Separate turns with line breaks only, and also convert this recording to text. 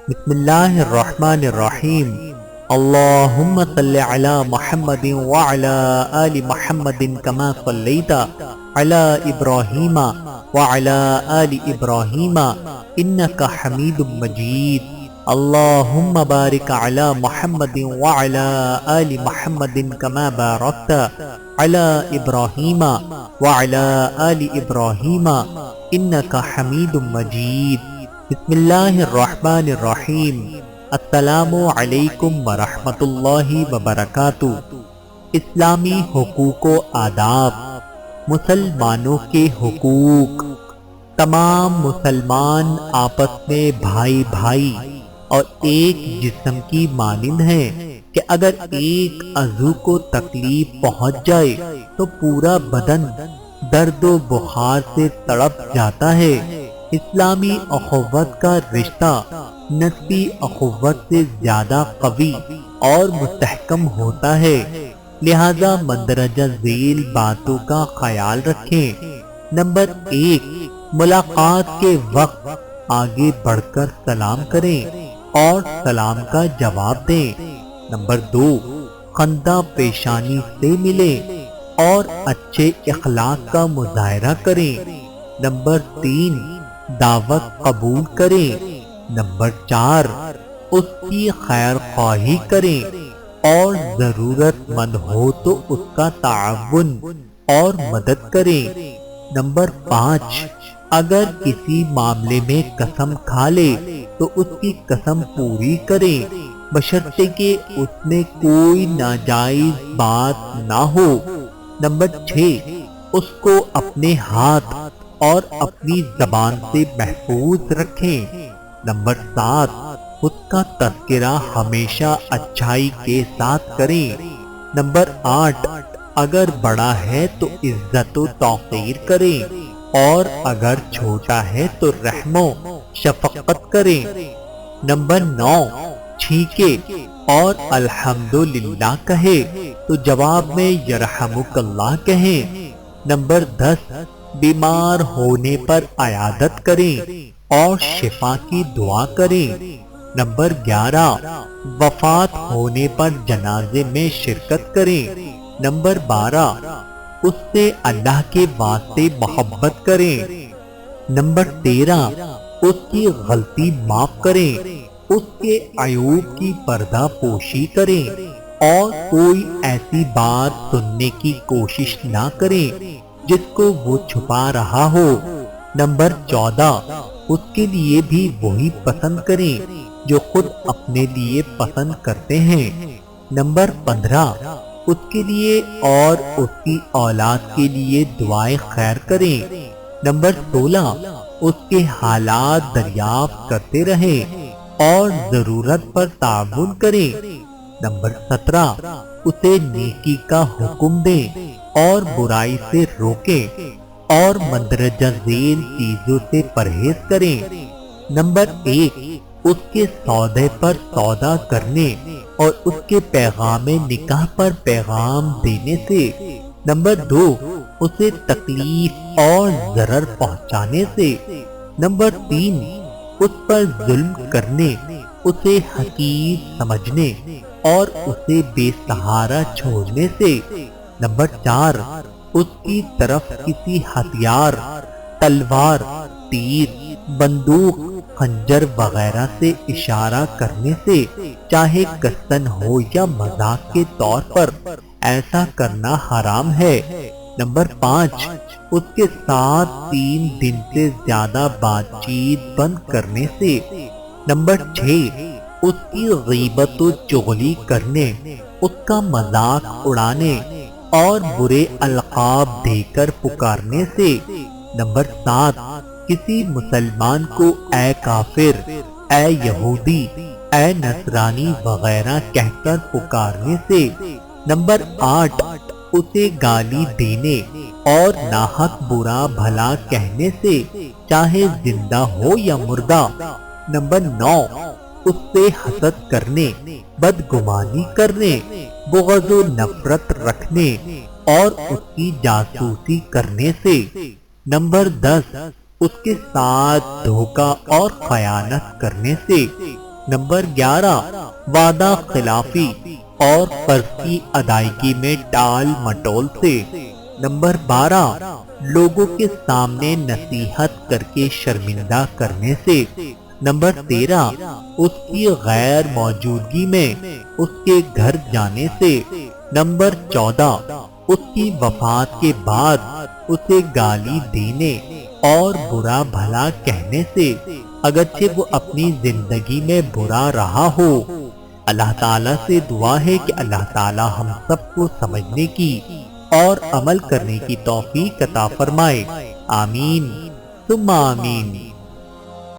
بسم اللہ الرحمن الرحیم اللہم صلی علی محمد وعلی آل محمد کما صلیت علی ابراہیم وعلی آل ابراہیم انکا حمید مجید اللہم بارک علی محمد وعلی آل محمد کما بارکت علی ابراہیم وعلی آل ابراہیم انکا حمید مجید بسم اللہ الرحمن الرحیم السلام علیکم ورحمۃ اللہ وبرکاتہ۔ اسلامی حقوق و آداب، مسلمانوں کے حقوق۔ تمام مسلمان آپس میں بھائی بھائی اور ایک جسم کی مانند ہیں کہ اگر ایک عضو کو تکلیف پہنچ جائے تو پورا بدن درد و بخار سے تڑپ جاتا ہے۔ اسلامی اخوت کا رشتہ نسبی اخوت سے زیادہ قوی اور مستحکم ہوتا ہے، لہذا مندرجہ ذیل باتوں کا خیال رکھیں۔ نمبر 1، ملاقات کے وقت آگے بڑھ کر سلام کریں اور سلام کا جواب دیں۔ نمبر 2، خندہ پیشانی سے ملیں اور اچھے اخلاق کا مظاہرہ کریں۔ نمبر 3، دعوت قبول کریں۔ نمبر 4، اس کی خیر خواہی کریں اور ضرورت مند ہو تو اس کا تعاون اور مدد کریں۔ نمبر 5، اگر کسی معاملے میں قسم کھا لے تو اس کی قسم پوری کریں، بشرطے کہ اس میں کوئی ناجائز بات نہ ہو۔ نمبر 6، اس کو اپنے ہاتھ اور اپنی زبان سے محفوظ رکھیں۔ نمبر 7، اس کا تذکرہ ہمیشہ اچھائی کے ساتھ کریں۔ نمبر 8، اگر بڑا ہے تو عزت و توقیر کریں اور اگر چھوٹا ہے تو رحم و شفقت کریں۔ نمبر 9، چھینکے اور الحمدللہ کہے تو جواب میں یرحمک اللہ کہیں۔ نمبر 10، بیمار ہونے پر عیادت کریں اور شفا کی دعا کریں۔ نمبر 11، وفات ہونے پر جنازے میں شرکت کریں۔ نمبر 12، اس سے اللہ کے واسطے محبت کریں۔ نمبر 13، اس کی غلطی معاف کریں، اس کے عیوب کی پردہ پوشی کریں اور کوئی ایسی بات سننے کی کوشش نہ کریں جس کو وہ چھپا رہا ہو۔ نمبر 14، اس کے لیے بھی وہی پسند کریں جو خود اپنے لیے پسند کرتے ہیں۔ نمبر 15، اس کے لیے اور اس کی اولاد کے لیے دعائیں خیر کریں۔ نمبر 16، اس کے حالات دریافت کرتے رہیں اور ضرورت پر تعاون کریں۔ نمبر 17، اسے نیکی کا حکم دیں اور برائی سے روکیں اور مندرجہ ذیل چیزوں سے پرہیز کریں۔ نمبر 1، اس کے سودے پر سودا کرنے اور اس کے پیغام نکاح پر پیغام دینے سے۔ نمبر 2، اسے تکلیف اور ضرر پہنچانے سے۔ نمبر 3، اس پر ظلم کرنے، اسے حقیر سمجھنے اور اسے بے سہارا چھوڑنے سے۔ نمبر 4، اس کی طرف کسی ہتھیار، تلوار، تیر، بندوق، خنجر وغیرہ سے اشارہ کرنے سے، چاہے قصدن ہو یا مذاق کے طور پر، ایسا کرنا حرام ہے۔ نمبر 5، اس کے ساتھ 3 دن سے زیادہ بات چیت بند کرنے سے۔ نمبر 6، اس کی غیبت و چغلی کرنے، اس کا مذاق اڑانے اور برے القاب دے کر پکارنے سے۔ نمبر 7، کسی مسلمان کو اے کافر، اے یہودی، اے نصرانی وغیرہ کہہ کر پکارنے سے۔ نمبر 8، اسے گالی دینے اور ناحق برا بھلا کہنے سے، چاہے زندہ ہو یا مردہ۔ نمبر 9، اس سے حسد کرنے، بدگمانی کرنے، بغض و نفرت رکھنے اور اس کی جاسوسی کرنے سے۔ نمبر 10، اس کے ساتھ دھوکہ اور خیانت کرنے سے۔ نمبر 11 وعدہ خلافی اور قرض کی ادائیگی میں ٹال مٹول سے۔ نمبر 12 لوگوں کے سامنے نصیحت کر کے شرمندہ کرنے سے۔ نمبر 13 اس کی غیر موجودگی میں اس کے گھر جانے سے۔ نمبر 14 اس کی وفات کے بعد اسے گالی دینے اور برا بھلا کہنے سے، اگرچہ وہ اپنی زندگی میں برا رہا ہو۔ اللہ تعالیٰ سے دعا ہے کہ اللہ تعالیٰ ہم سب کو سمجھنے کی اور عمل کرنے کی توفیق عطا فرمائے۔ آمین ثم آمین۔